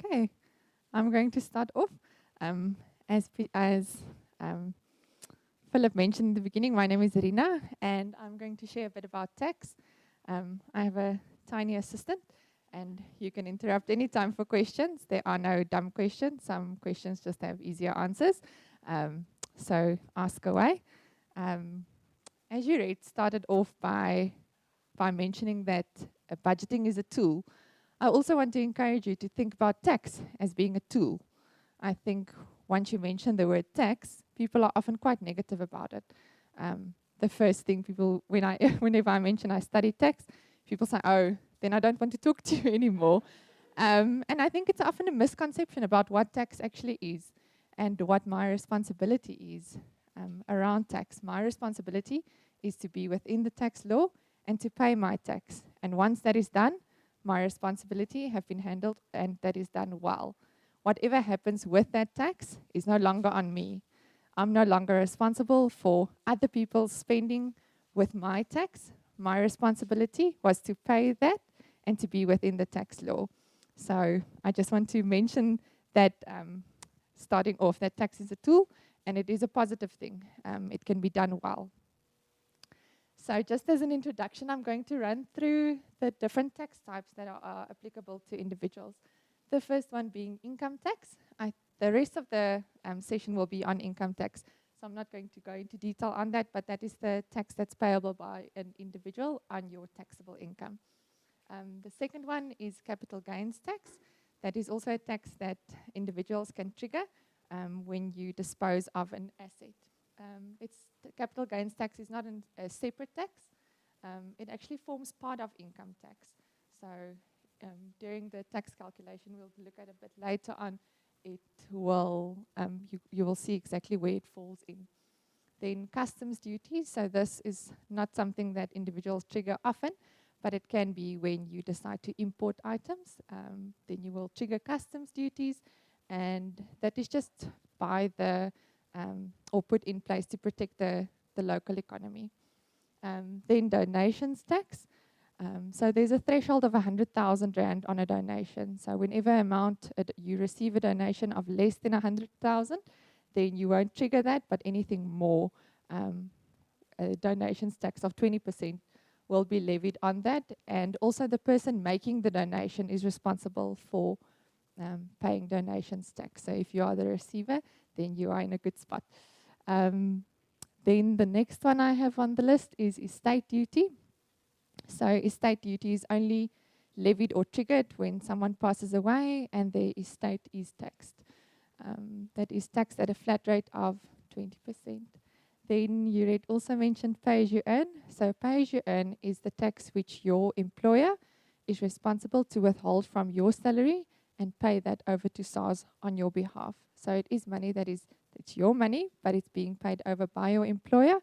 Okay, I'm going to start off. Um, as Philip mentioned in the beginning, my name is Rina, and I'm going to share a bit about tax. I have a tiny assistant, and you can interrupt any time for questions. There are no dumb questions. Some questions just have easier answers. So ask away. Um, as you read, started off by mentioning that budgeting is a tool. I also want to encourage you to think about tax as being a tool. I think once you mention the word tax, people are often quite negative about it. The first thing people, whenever I mention I study tax, people say, "Oh, then I don't want to talk to you anymore." And I think it's often a misconception about what tax actually is and what my responsibility is around tax. My responsibility is to be within the tax law and to pay my tax. And once that is done, my responsibility have been handled and that is done well. Whatever happens with that tax is no longer on me. I'm no longer responsible for other people's spending with my tax. My responsibility was to pay that and to be within the tax law. So I just want to mention that starting off, that tax is a tool and it is a positive thing. It can be done well. So just as an introduction, I'm going to run through the different tax types that are applicable to individuals. The first one being income tax. The rest of the session will be on income tax. So I'm not going to go into detail on that, but that is the tax that's payable by an individual on your taxable income. The second one is capital gains tax. That is also a tax that individuals can trigger when you dispose of an asset. The capital gains tax is not a separate tax. It actually forms part of income tax. So during the tax calculation, we'll look at a bit later on, it will you will see exactly where it falls in. Then customs duties. So this is not something that individuals trigger often, but it can be when you decide to import items. Then you will trigger customs duties, and that is just by the or put in place to protect the local economy. Then donations tax. So there's a threshold of 100,000 Rand on a donation. So whenever amount you receive a donation of less than 100,000, then you won't trigger that, but anything more, a donations tax of 20% will be levied on that. And also the person making the donation is responsible for paying donations tax. So if you are the receiver, then you are in a good spot. Then the next one I have on the list is estate duty. So estate duty is only levied or triggered when someone passes away and their estate is taxed. That is taxed at a flat rate of 20%. Then you read also mentioned pay as you earn. So pay as you earn is the tax which your employer is responsible to withhold from your salary and pay that over to SARS on your behalf. So it is money it's your money, but it's being paid over by your employer.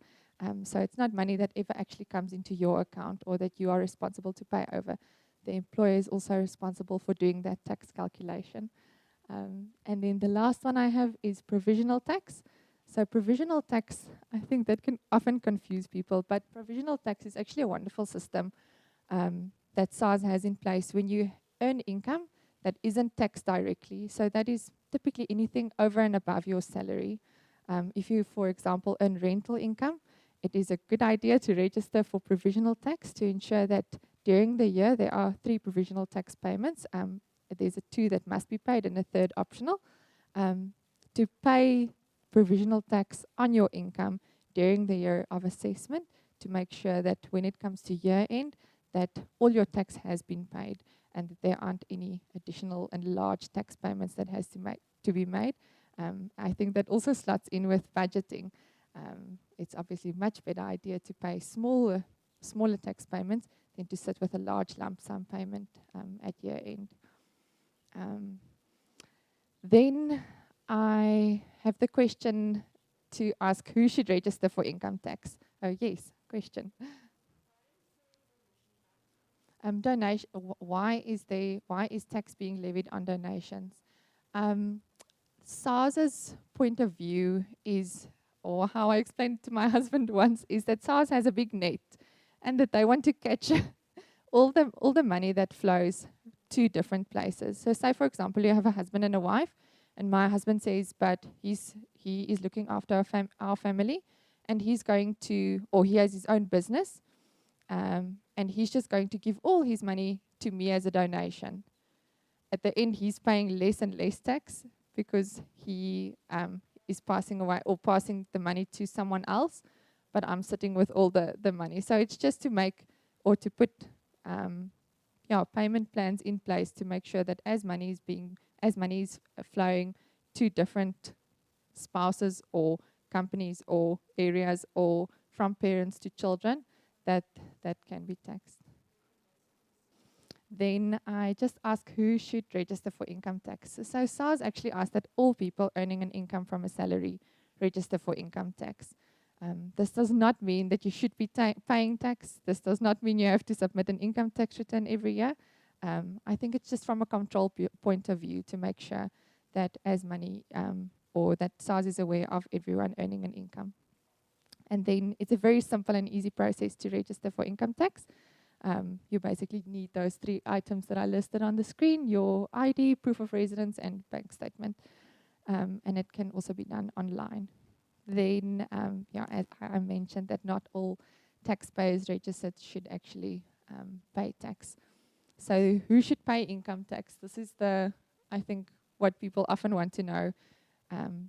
So it's not money that ever actually comes into your account or that you are responsible to pay over. The employer is also responsible for doing that tax calculation. And then the last one I have is provisional tax. So provisional tax, I think that can often confuse people, but provisional tax is actually a wonderful system that SARS has in place when you earn income that isn't taxed directly. So that is typically anything over and above your salary. If you, for example, earn rental income, it is a good idea to register for provisional tax to ensure that during the year there are 3 provisional tax payments. There's 2 that must be paid and a third optional. To pay provisional tax on your income during the year of assessment to make sure that when it comes to year end, that all your tax has been paid and that there aren't any additional and large tax payments that has to be made. I think that also slots in with budgeting. It's obviously a much better idea to pay smaller tax payments than to sit with a large lump sum payment at year end. Then I have the question to ask, who should register for income tax? Oh yes, question. Donation. Why is tax being levied on donations? SARS's point of view is, or how I explained to my husband once, is that SARS has a big net, and that they want to catch all the money that flows two different places. So say, for example, you have a husband and a wife, and my husband says, but he is looking after our family, and he's going to, or he has his own business, and he's just going to give all his money to me as a donation. At the end, he's paying less and less tax because he is passing away or passing the money to someone else, but I'm sitting with all the money. So it's just to make or to put payment plans in place to make sure that as money is flowing to different spouses or companies or areas or from parents to children, that can be taxed. Then I just ask who should register for income tax. So SARS actually asked that all people earning an income from a salary register for income tax. This does not mean that you should be paying tax. This does not mean you have to submit an income tax return every year. I think it's just from a control point of view to make sure that as money or that SARS is aware of everyone earning an income. And then it's a very simple and easy process to register for income tax. You basically need those 3 items that I listed on the screen: your ID, proof of residence, and bank statement. And it can also be done online. Then, as I mentioned, that not all taxpayers registered should actually pay tax. So who should pay income tax? This is I think, what people often want to know.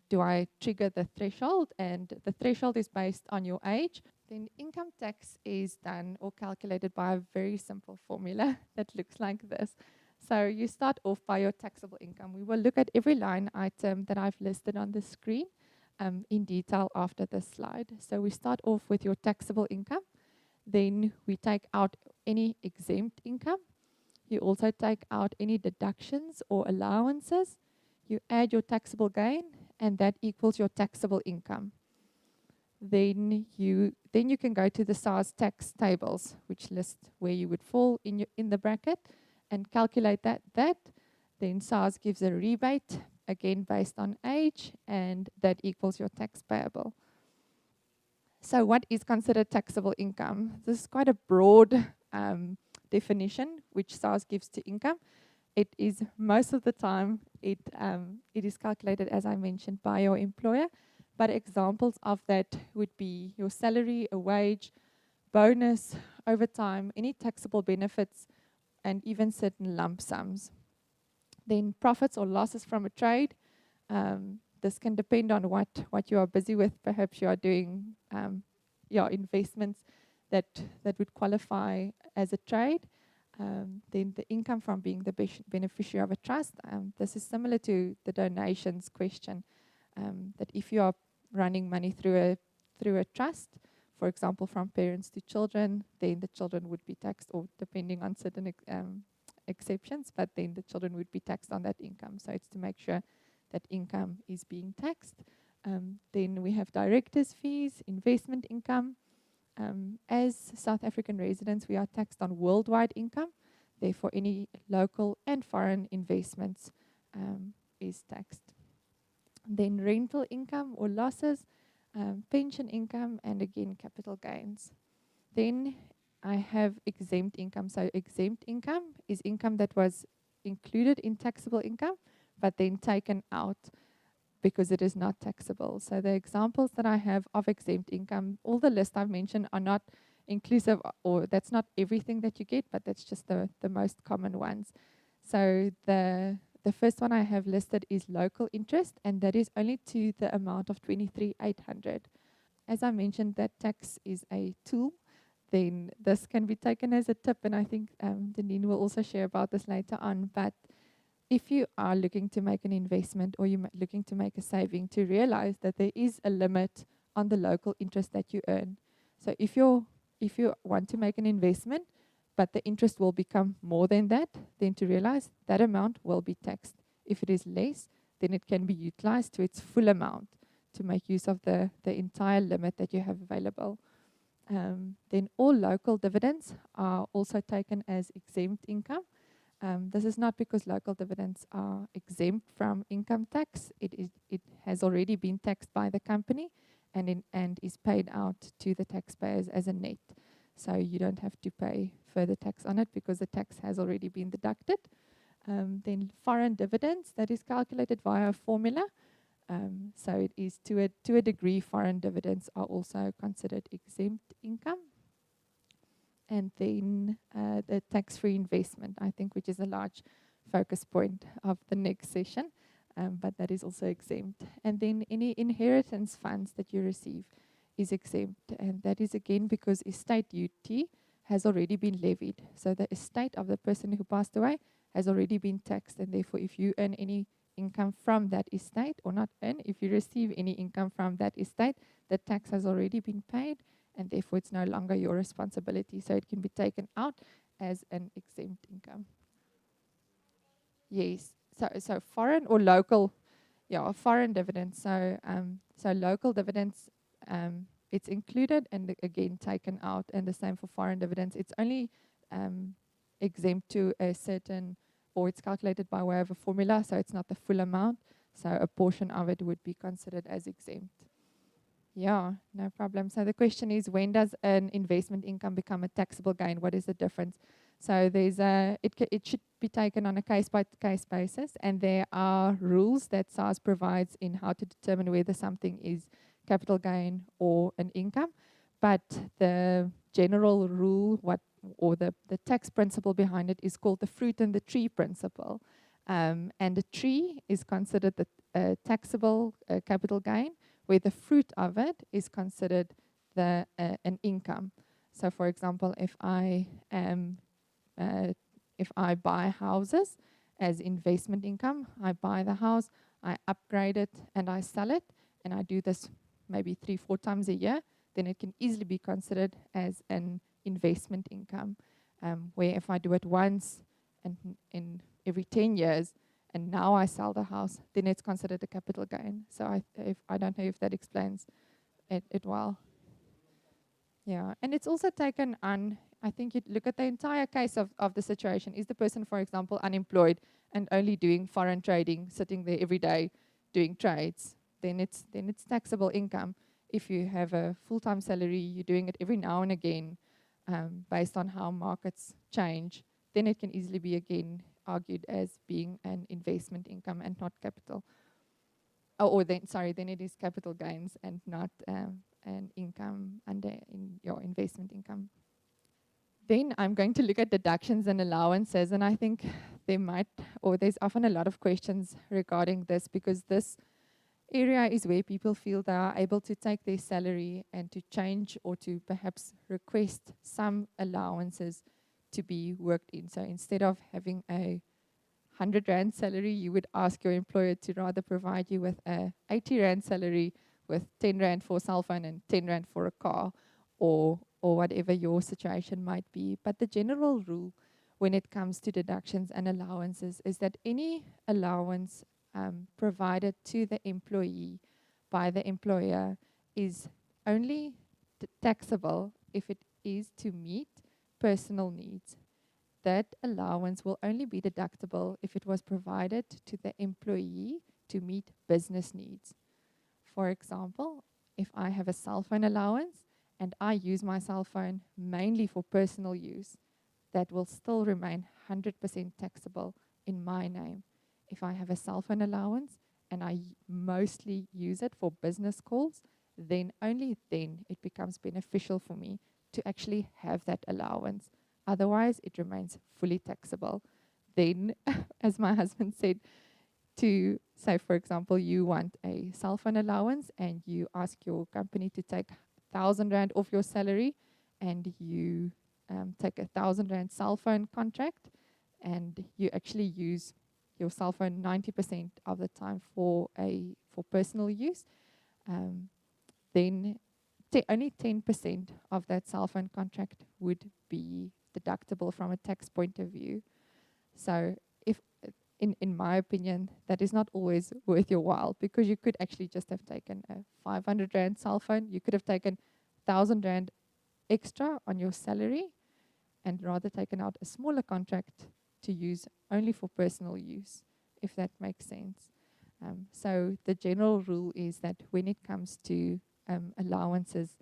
Do I trigger the threshold? And the threshold is based on your age. Then income tax is done or calculated by a very simple formula that looks like this. So you start off by your taxable income. We will look at every line item that I've listed on the screen in detail after this slide. So we start off with your taxable income. Then we take out any exempt income. You also take out any deductions or allowances. You add your taxable gain, and that equals your taxable income. Then you can go to the SARS tax tables, which list where you would fall in the bracket, and calculate that. Then SARS gives a rebate, again based on age, and that equals your tax payable. So what is considered taxable income? This is quite a broad definition which SARS gives to income. It is most of the time, it is calculated, as I mentioned, by your employer. But examples of that would be your salary, a wage, bonus, overtime, any taxable benefits, and even certain lump sums. Then profits or losses from a trade. This can depend on what you are busy with. Perhaps you are doing investments that would qualify as a trade. Then the income from being the beneficiary of a trust. This is similar to the donations question, that if you are running money through a trust, for example, from parents to children, then the children would be taxed, or depending on certain exceptions, but then the children would be taxed on that income. So it's to make sure that income is being taxed. Then we have directors' fees, investment income. As South African residents, we are taxed on worldwide income. Therefore, any local and foreign investments is taxed. Then rental income or losses, pension income, and again, capital gains. Then I have exempt income. So exempt income is income that was included in taxable income, but then taken out because it is not taxable. So the examples that I have of exempt income, all the list I've mentioned are not inclusive, or that's not everything that you get, but that's just the most common ones. So the first one I have listed is local interest, and that is only to the amount of 23,800. As I mentioned, that tax is a tool. Then this can be taken as a tip, and I think Deneen will also share about this later on. But if you are looking to make an investment, or you're looking to make a saving, to realize that there is a limit on the local interest that you earn. So if you want to make an investment, but the interest will become more than that, then to realize that amount will be taxed. If it is less, then it can be utilized to its full amount to make use of the entire limit that you have available. Then all local dividends are also taken as exempt income. This is not because local dividends are exempt from income tax. It has already been taxed by the company and is paid out to the taxpayers as a net. So you don't have to pay further tax on it because the tax has already been deducted. Then foreign dividends, that is calculated via a formula. So it is to a degree, foreign dividends are also considered exempt income. And then the tax-free investment, I think, which is a large focus point of the next session, but that is also exempt. And then any inheritance funds that you receive is exempt, and that is again because estate duty has already been levied. So the estate of the person who passed away has already been taxed, and therefore if you earn any income from that estate, or not earn, if you receive any income from that estate, the tax has already been paid, and therefore it's no longer your responsibility. So it can be taken out as an exempt income. Yes. So foreign or local, yeah, foreign dividends. So local dividends, it's included and again taken out, and the same for foreign dividends. It's only exempt to a certain, or it's calculated by way of a formula, so it's not the full amount. So a portion of it would be considered as exempt. Yeah, no problem. So the question is, when does an investment income become a taxable gain? What is the difference? So it should be taken on a case-by-case basis, and there are rules that SARS provides in how to determine whether something is capital gain or an income. But the general rule, the tax principle behind it is called the fruit and the tree principle. And the tree is considered the taxable capital gain, where the fruit of it is considered an income. So, for example, if I buy houses as investment income, I buy the house, I upgrade it, and I sell it, and I do this maybe 3-4 times a year, then it can easily be considered as an investment income. Where if I do it once and in every 10 years, and now I sell the house, then it's considered a capital gain. So I don't know if that explains it well. Yeah, and it's also taken on, I think you look at the entire case of the situation. Is the person, for example, unemployed and only doing foreign trading, sitting there every day doing trades? Then it's taxable income. If you have a full-time salary, you're doing it every now and again, based on how markets change, then it can easily be again argued as being an investment income and not capital. Then it is capital gains and not an income under in your investment income. Then I'm going to look at deductions and allowances, and I think there's often a lot of questions regarding this, because this area is where people feel they are able to take their salary and to change or to perhaps request some allowances to be worked in. So instead of having a 100 Rand salary, you would ask your employer to rather provide you with a 80 Rand salary with 10 Rand for a cell phone and 10 Rand for a car, or whatever your situation might be. But the general rule when it comes to deductions and allowances is that any allowance provided to the employee by the employer is only taxable if it is to meet personal needs. That allowance will only be deductible if it was provided to the employee to meet business needs. For example, if I have a cell phone allowance and I use my cell phone mainly for personal use, that will still remain 100% taxable in my name. If I have a cell phone allowance and I mostly use it for business calls, then only then it becomes beneficial for me to actually have that allowance. Otherwise, it remains fully taxable. Then, as my husband said, to say, for example, you want a cell phone allowance and you ask your company to take 1,000 Rand off your salary, and you take a 1,000 Rand cell phone contract, and you actually use your cell phone 90% of the time for personal use, then only 10% of that cell phone contract would be deductible from a tax point of view. So if in my opinion, that is not always worth your while, because you could actually just have taken a 500 Rand cell phone. You could have taken 1,000 Rand extra on your salary and rather taken out a smaller contract to use only for personal use, if that makes sense. So the general rule is that when it comes to allowances,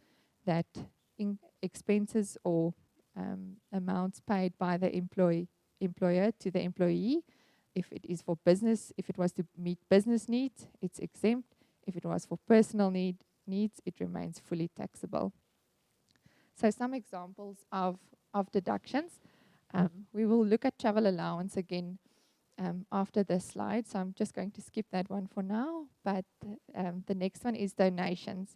that expenses or amounts paid by the employer to the employee If it is for business, if it was to meet business needs, it's exempt. If it was for personal needs, it remains fully taxable. So some examples of deductions. We will look at travel allowance again after this slide, so I'm just going to skip that one for now. But the next one is donations.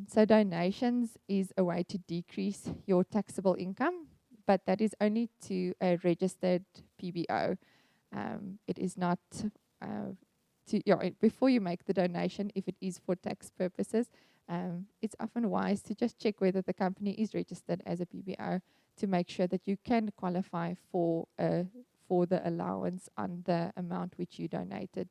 So donations is a way to decrease your taxable income, but that is only to a registered PBO. It is not before you make the donation, if it is for tax purposes, it's often wise to just check whether the company is registered as a PBO to make sure that you can qualify for the allowance on the amount which you donated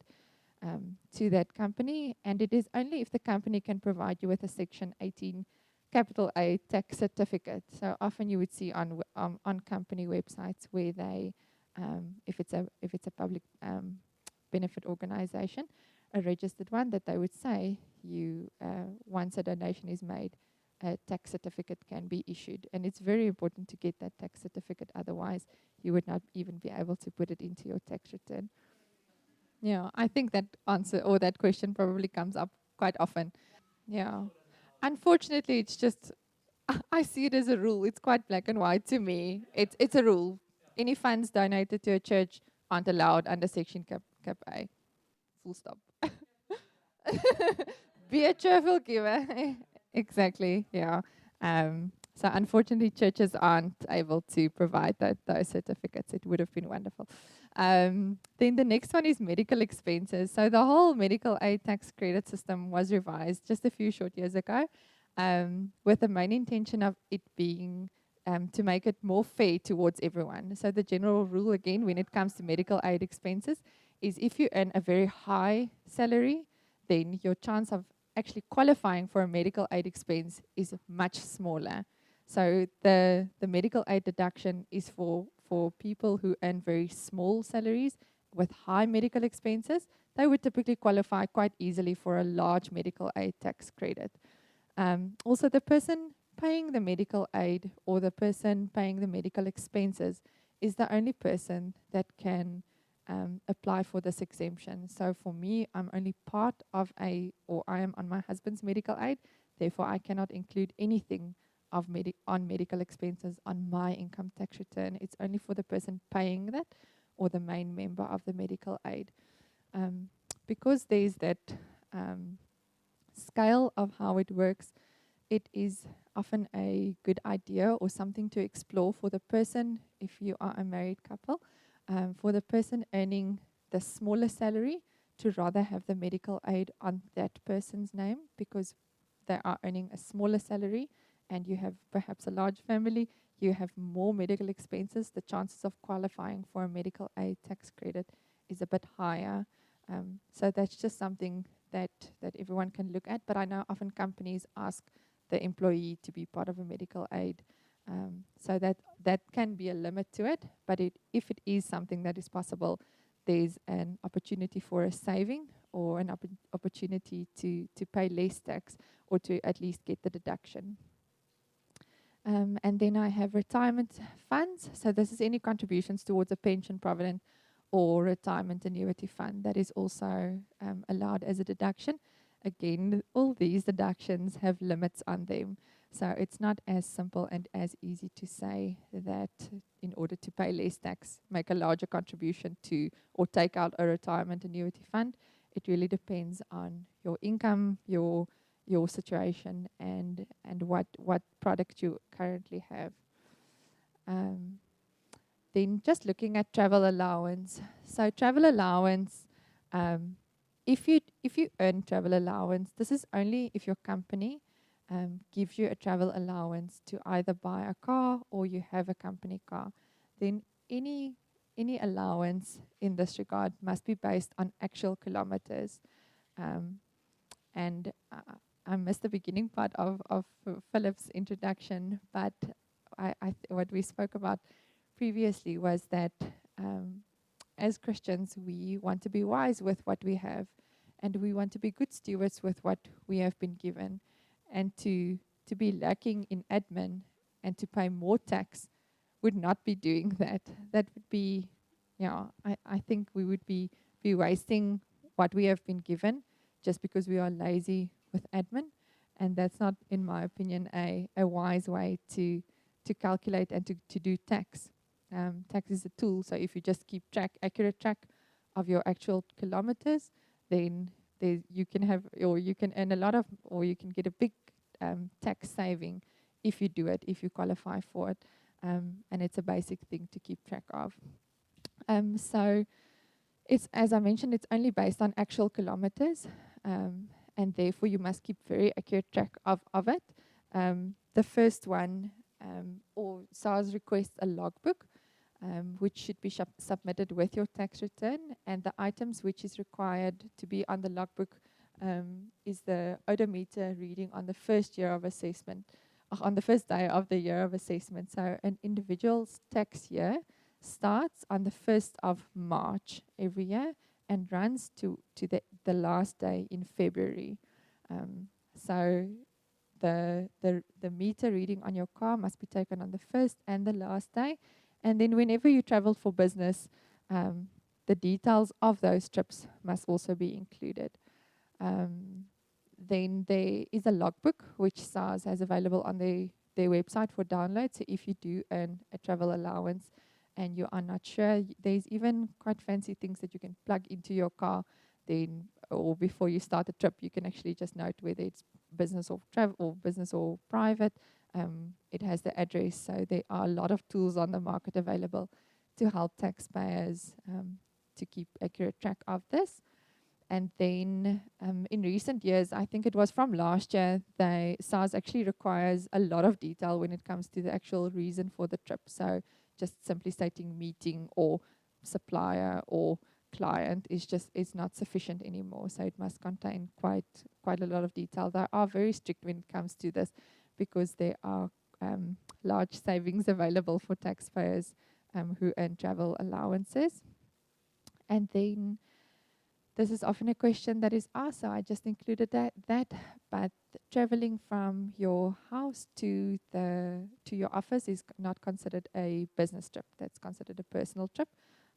to that company. And it is only if the company can provide you with a Section 18 capital A tax certificate. So often you would see on company websites where they, if it's a public benefit organization, a registered one, that they would say you once a donation is made, a tax certificate can be issued. And it's very important to get that tax certificate, otherwise you would not even be able to put it into your tax return. Yeah, I think that answer or that question probably comes up quite often. Yeah. Unfortunately, it's just I see it as a rule. It's quite black and white to me. It's a rule. Any funds donated to a church aren't allowed under Section Cap A. Full stop. Be a cheerful giver. Exactly. Yeah. So unfortunately, churches aren't able to provide those certificates. It would have been wonderful. Then the next one is medical expenses. So the whole medical aid tax credit system was revised just a few short years ago, with the main intention of it being to make it more fair towards everyone. So the general rule, again, when it comes to medical aid expenses, is if you earn a very high salary, then your chance of actually qualifying for a medical aid expense is much smaller. So the medical aid deduction is for people who earn very small salaries with high medical expenses. They would typically qualify quite easily for a large medical aid tax credit. Also, the person paying the medical aid or the person paying the medical expenses is the only person that can apply for this exemption. So for me, I'm only part of I am on my husband's medical aid. Therefore, I cannot include anything of on medical expenses on my income tax return. It's only for the person paying that or the main member of the medical aid. Because there's that scale of how it works, it is often a good idea or something to explore for the person, if you are a married couple, for the person earning the smaller salary to rather have the medical aid on that person's name, because they are earning a smaller salary and you have perhaps a large family, you have more medical expenses, the chances of qualifying for a medical aid tax credit is a bit higher. So that's just something that everyone can look at. But I know often companies ask the employee to be part of a medical aid. So that can be a limit to it. But if it is something that is possible, there's an opportunity for a saving or an opportunity to pay less tax or to at least get the deduction. And then I have retirement funds. So this is any contributions towards a pension, provident, or retirement annuity fund that is also allowed as a deduction. Again, all these deductions have limits on them. So it's not as simple and as easy to say that in order to pay less tax, make a larger contribution to or take out a retirement annuity fund. It really depends on your income, your situation, and what product you currently have. Then just looking at travel allowance. So travel allowance, if you earn travel allowance, this is only if your company gives you a travel allowance to either buy a car or you have a company car. Then any allowance in this regard must be based on actual kilometers. And I missed the beginning part of Philip's introduction, but what we spoke about previously was that as Christians, we want to be wise with what we have, and we want to be good stewards with what we have been given. And to be lacking in admin and to pay more tax would not be doing that. That would be yeah, I think we would be wasting what we have been given just because we are lazy with admin. And that's not, in my opinion, a wise way to calculate and to do tax. Tax is a tool, so if you just keep accurate track of your actual kilometers, then you can have, or you can earn a lot of, or you can get a big tax saving if you do it, if you qualify for it. And it's a basic thing to keep track of. So it's, as I mentioned, it's only based on actual kilometers, and therefore you must keep very accurate track of it. The first one, or SARS requests a logbook, which should be submitted with your tax return, and the items which is required to be on the logbook is the odometer reading on the first year of assessment, on the first day of the year of assessment. So an individual's tax year starts on the 1st of March every year and runs to the last day in February. So the meter reading on your car must be taken on the first and the last day. And then whenever you travel for business, the details of those trips must also be included. Then there is a logbook which SARS has available on their website for download. So if you do earn a travel allowance and you are not sure, there's even quite fancy things that you can plug into your car. Then, or before you start a trip, you can actually just note whether it's business or travel, or business or private. It has the address. So there are a lot of tools on the market available to help taxpayers to keep accurate track of this. And then in recent years, I think it was from last year, SARS actually requires a lot of detail when it comes to the actual reason for the trip. So just simply stating meeting or supplier or client is not sufficient anymore. So it must contain quite a lot of detail. They are very strict when it comes to this because there are large savings available for taxpayers who earn travel allowances. And then this is often a question that is asked, so I just included that. But traveling from your house to your office is not considered a business trip. That's considered a personal trip.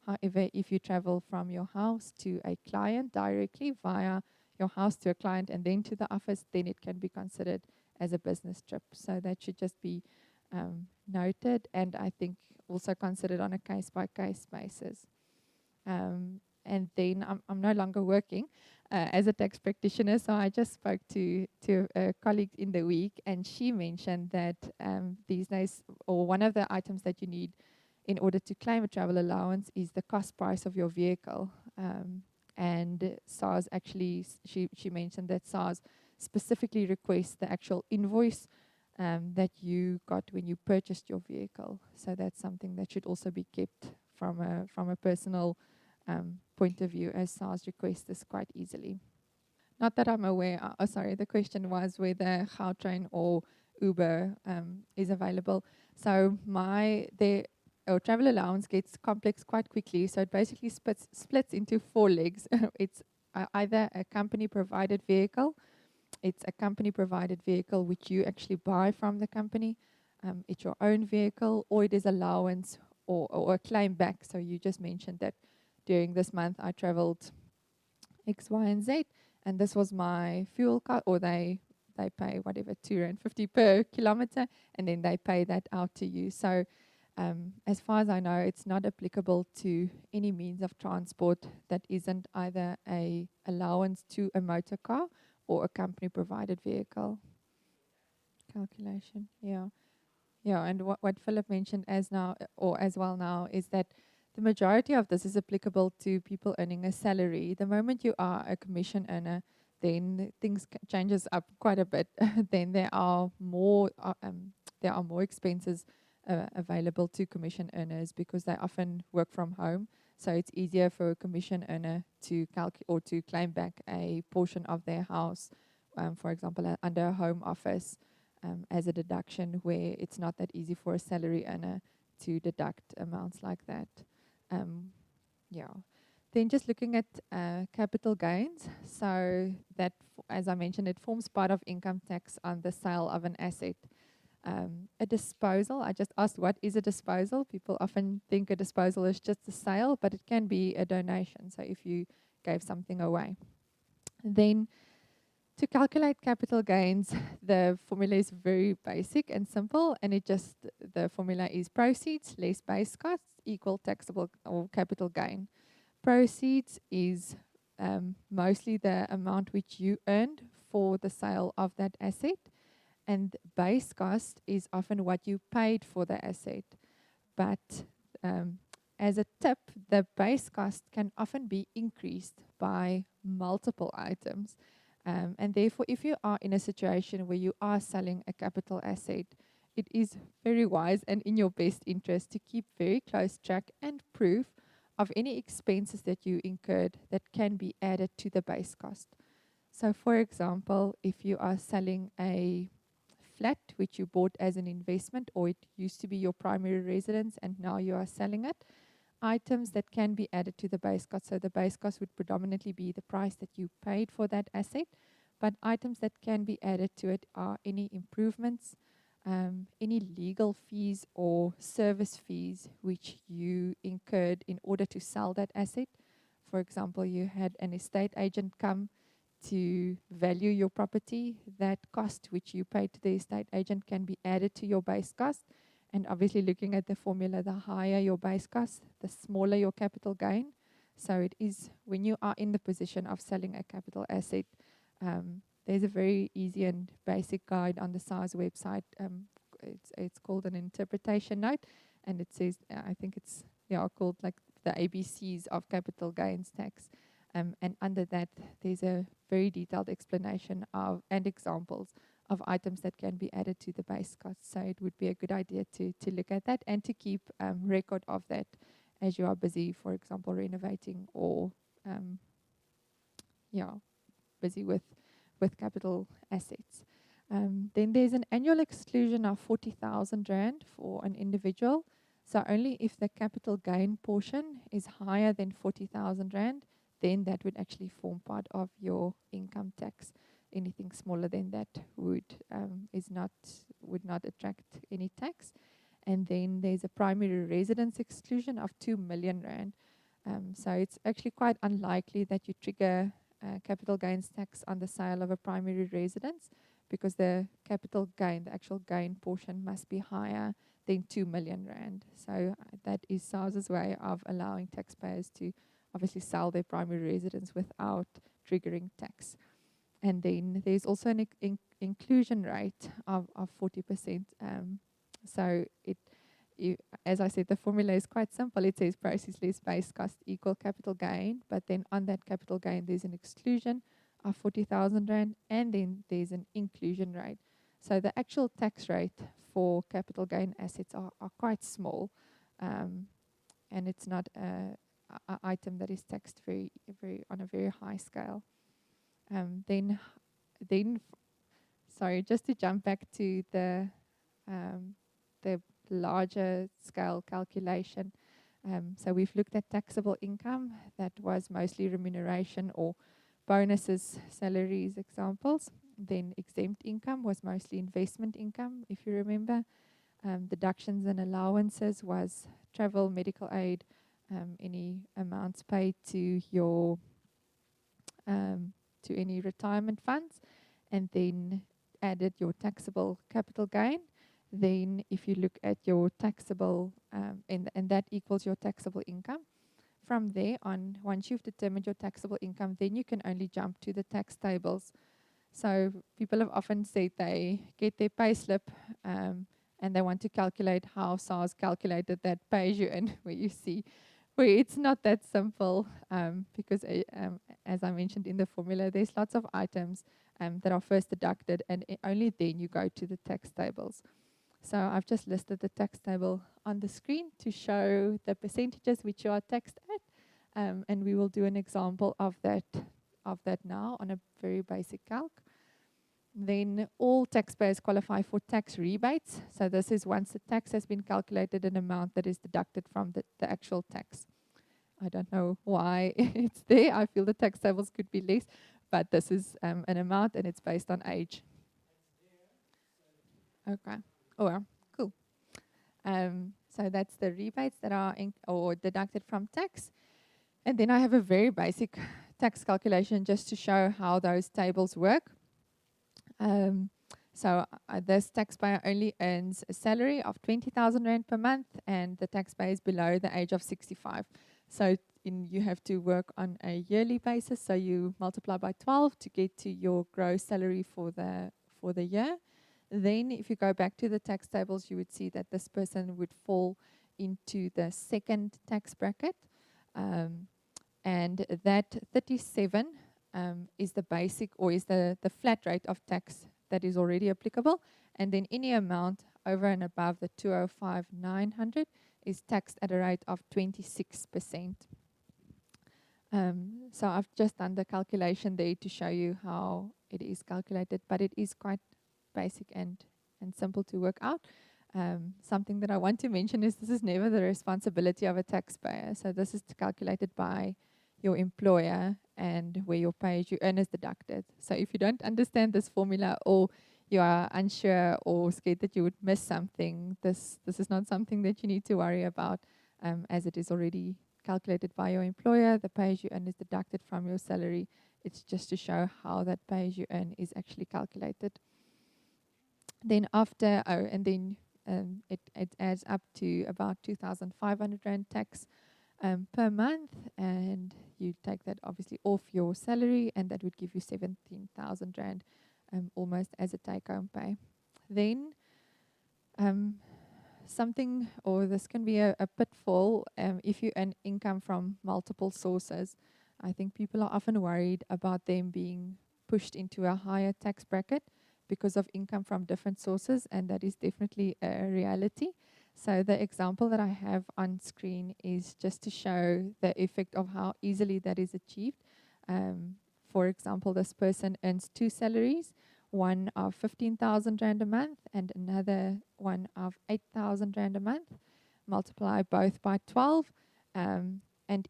However, if you travel from your house to a client directly via your house to a client and then to the office, then it can be considered as a business trip. So that should just be noted, and I think also considered on a case-by-case basis. And then I'm no longer working as a tax practitioner, so I just spoke to a colleague in the week, and she mentioned that these days, or one of the items that you need in order to claim a travel allowance is the cost price of your vehicle. And SARS actually, she mentioned that SARS specifically requests the actual invoice that you got when you purchased your vehicle. So that's something that should also be kept from a personal point of view, as SARS requests this quite easily. Not that I'm aware. Sorry, the question was whether Gautrain or Uber is available. So the travel allowance gets complex quite quickly. So it basically splits into 4 legs. It's either a company provided vehicle. It's a company provided vehicle which you actually buy from the company. It's your own vehicle, or it is allowance or a claim back. So you just mentioned that during this month I traveled X, Y, and Z, and this was my fuel card, or they pay whatever, R2.50 per kilometer, and then they pay that out to you. So as far as I know, it's not applicable to any means of transport that isn't either a allowance to a motor car or a company provided vehicle. Calculation, yeah. Yeah, and what Philip mentioned as well now is that the majority of this is applicable to people earning a salary. The moment you are a commission earner, then things changes up quite a bit. Then there are more expenses available to commission earners because they often work from home. So it's easier for a commission earner to to claim back a portion of their house, for example, under a home office. As a deduction, where it's not that easy for a salary earner to deduct amounts like that. Yeah. Then just looking at capital gains. So that, as I mentioned, it forms part of income tax on the sale of an asset. A disposal, I just asked what is a disposal. People often think a disposal is just a sale, but it can be a donation. So if you gave something away. Then to calculate capital gains, the formula is very basic and simple, and the formula is proceeds less base costs equal taxable or capital gain. Proceeds is mostly the amount which you earned for the sale of that asset, and base cost is often what you paid for the asset. But um, as a tip, the base cost can often be increased by multiple items. And therefore, if you are in a situation where you are selling a capital asset, it is very wise and in your best interest to keep very close track and proof of any expenses that you incurred that can be added to the base cost. So, for example, if you are selling a flat which you bought as an investment, or it used to be your primary residence and now you are selling it, items that can be added to the base cost. So the base cost would predominantly be the price that you paid for that asset, but items that can be added to it are any improvements, any legal fees or service fees which you incurred in order to sell that asset. For example, you had an estate agent come to value your property. That cost which you paid to the estate agent can be added to your base cost. And obviously, looking at the formula, the higher your base cost, the smaller your capital gain. So it is when you are in the position of selling a capital asset, there's a very easy and basic guide on the SARS website. It's called an interpretation note, and it says, I think it's called like the ABCs of capital gains tax. And under that, there's a very detailed explanation of and examples of items that can be added to the base cost. So it would be a good idea to look at that and to keep record of that as you are busy, for example, renovating or busy with capital assets. Then there's an annual exclusion of 40,000 Rand for an individual. So only if the capital gain portion is higher than 40,000 Rand, then that would actually form part of your income tax. Anything smaller than that would not attract any tax. And then there's a primary residence exclusion of 2 million Rand. So it's actually quite unlikely that you trigger capital gains tax on the sale of a primary residence, because the capital gain, the actual gain portion, must be higher than 2 million Rand. So that is SARS's way of allowing taxpayers to obviously sell their primary residence without triggering tax. And then there's also an inclusion rate of 40%. So as I said, the formula is quite simple. It says proceeds less base cost equal capital gain, but then on that capital gain, there's an exclusion of 40,000 Rand, and then there's an inclusion rate. So the actual tax rate for capital gain assets are quite small, and it's not an item that is taxed on a very high scale. Then, sorry, just to jump back to the larger scale calculation. So we've looked at taxable income. That was mostly remuneration or bonuses, salaries, examples. Then exempt income was mostly investment income, if you remember. Deductions and allowances was travel, medical aid, any amounts paid to your to any retirement funds, and then added your taxable capital gain. Then if you look at your taxable, and that equals your taxable income. From there on, once you've determined your taxable income, then you can only jump to the tax tables. So people have often said they get their pay slip, and they want to calculate how SARS calculated that pay as you earn, where you see where it's not that simple, because as I mentioned in the formula, there's lots of items that are first deducted, and only then you go to the tax tables. So I've just listed the tax table on the screen to show the percentages which you are taxed at, and we will do an example of that now on a very basic calc. Then all taxpayers qualify for tax rebates. So this is once the tax has been calculated, an amount that is deducted from the actual tax. I don't know why it's there. I feel the tax tables could be less, but this is an amount, and it's based on age. Okay. Oh, well, cool. So that's the rebates that are or deducted from tax. And then I have a very basic tax calculation just to show how those tables work. Um, this taxpayer only earns a salary of 20,000 Rand per month, and the taxpayer is below the age of 65. So you have to work on a yearly basis. So you multiply by 12 to get to your gross salary for the year. Then, if you go back to the tax tables, you would see that this person would fall into the second tax bracket. Um, and that 37 is the basic or is the flat rate of tax that is already applicable. And then any amount over and above the 205,900 is taxed at a rate of 26%. So I've just done the calculation there to show you how it is calculated, but it is quite basic and simple to work out. Something that I want to mention is this is never the responsibility of a taxpayer. So this is calculated by your employer and where your pay as you earn is deducted. So if you don't understand this formula or you are unsure or scared that you would miss something, this is not something that you need to worry about, as it is already calculated by your employer. The pay as you earn is deducted from your salary. It's just to show how that pay as you earn is actually calculated. Then it adds up to about 2,500 Rand tax per month, and you take that obviously off your salary, and that would give you 17,000 Rand almost as a take-home pay. Then something, or this can be a pitfall if you earn income from multiple sources. I think people are often worried about them being pushed into a higher tax bracket because of income from different sources, and that is definitely a reality. So the example that I have on screen is just to show the effect of how easily that is achieved. For example, this person earns two salaries, one of 15,000 Rand a month and another one of 8,000 Rand a month. Multiply both by 12, and in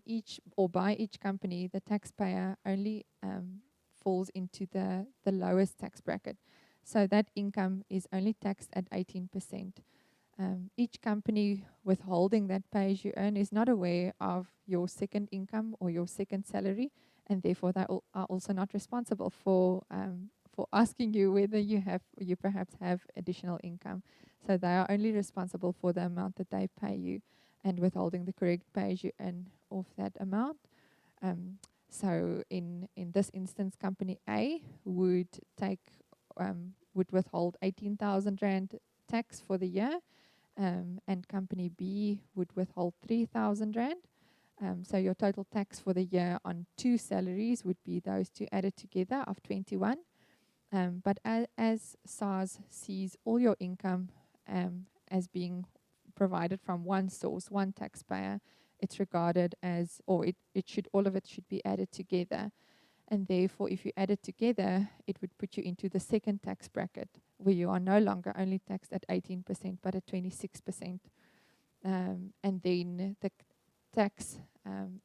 each or by each company, the taxpayer only falls into the lowest tax bracket. So that income is only taxed at 18%. Each company withholding that pay as you earn is not aware of your second income or your second salary, and therefore they are also not responsible for asking you whether you perhaps have additional income. So they are only responsible for the amount that they pay you and withholding the correct pay as you earn off that amount. So in this instance, company A would withhold 18,000 Rand tax for the year, and company B would withhold 3,000 Rand. So your total tax for the year on two salaries would be those two added together of 21. But as SARS sees all your income as being provided from one source, one taxpayer, it's regarded as, or all of it should be added together. And therefore, if you add it together, it would put you into the second tax bracket, where you are no longer only taxed at 18%, but at 26%. And then the tax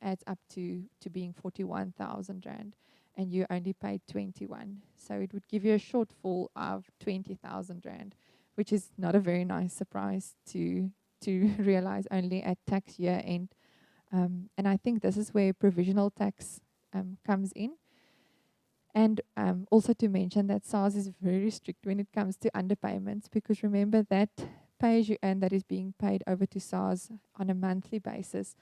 adds up to being 41,000 Rand, and you only paid 21. So it would give you a shortfall of 20,000 Rand, which is not a very nice surprise to realize only at tax year end. And I think this is where provisional tax comes in. And also to mention that SARS is very strict when it comes to underpayments, because remember that pay as you earn that is being paid over to SARS on a monthly basis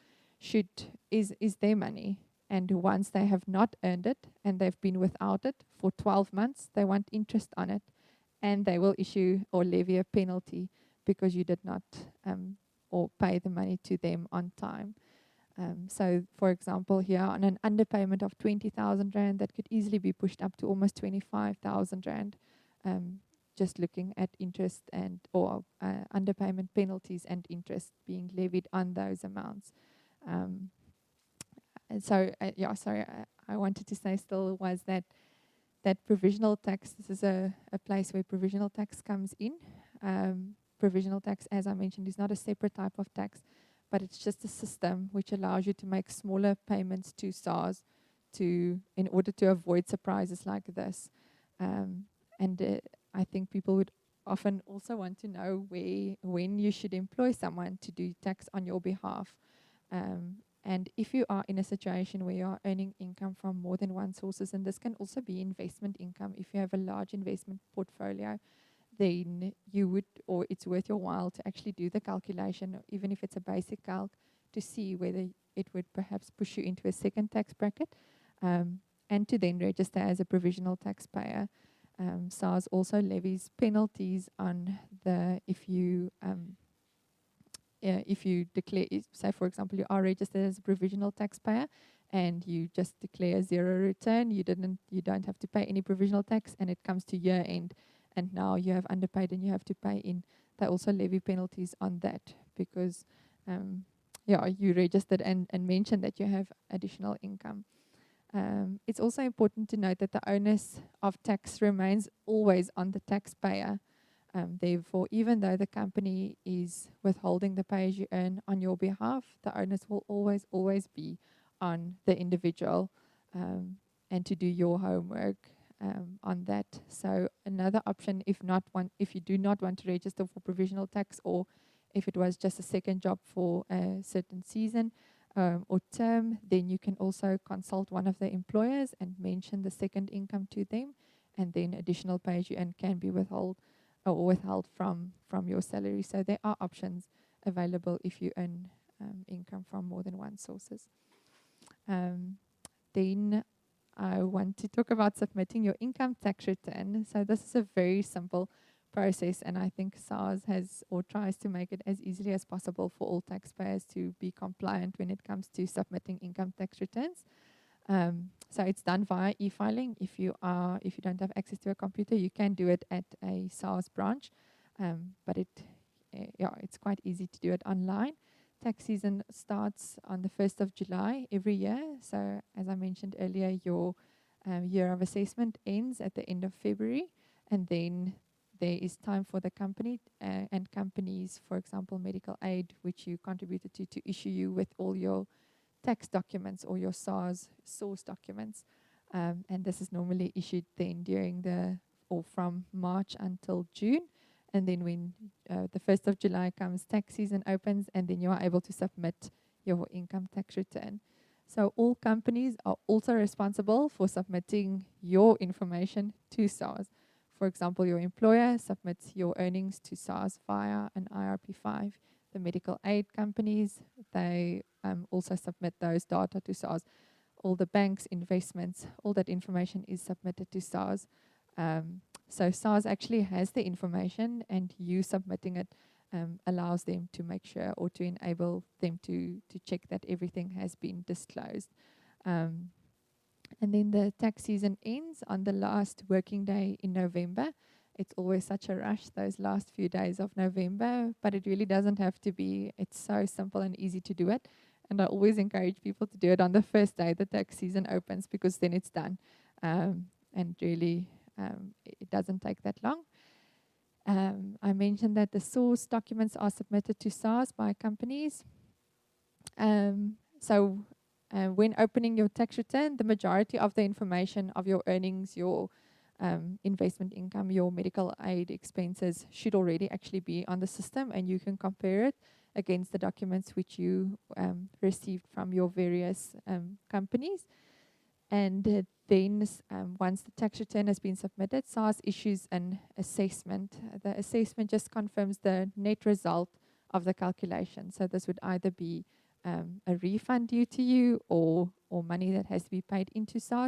is their money. And once they have not earned it and they've been without it for 12 months, they want interest on it, and they will issue or levy a penalty because you did not or pay the money to them on time. So, for example, here on an underpayment of 20,000 Rand, that could easily be pushed up to almost 25,000 Rand, just looking at interest or underpayment penalties and interest being levied on those amounts. And so, I wanted to say still was that provisional tax, this is a place where provisional tax comes in. Provisional tax, as I mentioned, is not a separate type of tax, but it's just a system which allows you to make smaller payments to SARS in order to avoid surprises like this. And I think people would often also want to know when you should employ someone to do tax on your behalf. And if you are in a situation where you are earning income from more than one sources, and this can also be investment income, if you have a large investment portfolio, then you would, or it's worth your while to actually do the calculation, even if it's a basic calc, to see whether it would perhaps push you into a second tax bracket, and to then register as a provisional taxpayer. SARS also levies penalties on the if you declare, say for example, you are registered as a provisional taxpayer and you just declare zero return, you don't have to pay any provisional tax, and it comes to year end, and now you have underpaid and you have to pay in. They also levy penalties on that because, you registered and mentioned that you have additional income. It's also important to note that the onus of tax remains always on the taxpayer. Therefore, even though the company is withholding the pay-as-you-earn on your behalf, the onus will always be on the individual, and to do your homework on that. So another option, if you do not want to register for provisional tax, or if it was just a second job for a certain season or term, then you can also consult one of the employers and mention the second income to them, and then additional pay-as-you-earn can be withheld from your salary. So there are options available if you earn income from more than one sources. Then I want to talk about submitting your income tax return. So this is a very simple process, and I think SARS has or tries to make it as easily as possible for all taxpayers to be compliant when it comes to submitting income tax returns. So it's done via e-filing. If you don't have access to a computer, you can do it at a SARS branch, but it's quite easy to do it online. Tax season starts on the 1st of July every year. So as I mentioned earlier, your year of assessment ends at the end of February, and then there is time for the company and companies, for example, medical aid, which you contributed to issue you with all your tax documents or your SARS source documents. And this is normally issued then from March until June. And then when the 1st of July comes, tax season opens, and then you are able to submit your income tax return. So all companies are also responsible for submitting your information to SARS. For example, your employer submits your earnings to SARS via an IRP5. The medical aid companies, they also submit those data to SARS. All the banks, investments, all that information is submitted to SARS. So SARS actually has the information, and you submitting it allows them to make sure, or to enable them to check that everything has been disclosed. And then the tax season ends on the last working day in November. It's always such a rush, those last few days of November, but it really doesn't have to be. It's so simple and easy to do it. And I always encourage people to do it on the first day the tax season opens, because then it's done. And really, it doesn't take that long. I mentioned that the source documents are submitted to SARS by companies. When opening your tax return, the majority of the information of your earnings, your investment income, your medical aid expenses should already actually be on the system, and you can compare it against the documents which you received from your various companies. And then once the tax return has been submitted, SARS issues an assessment. The assessment just confirms the net result of the calculation. So this would either be a refund due to you, or money that has to be paid into SARS.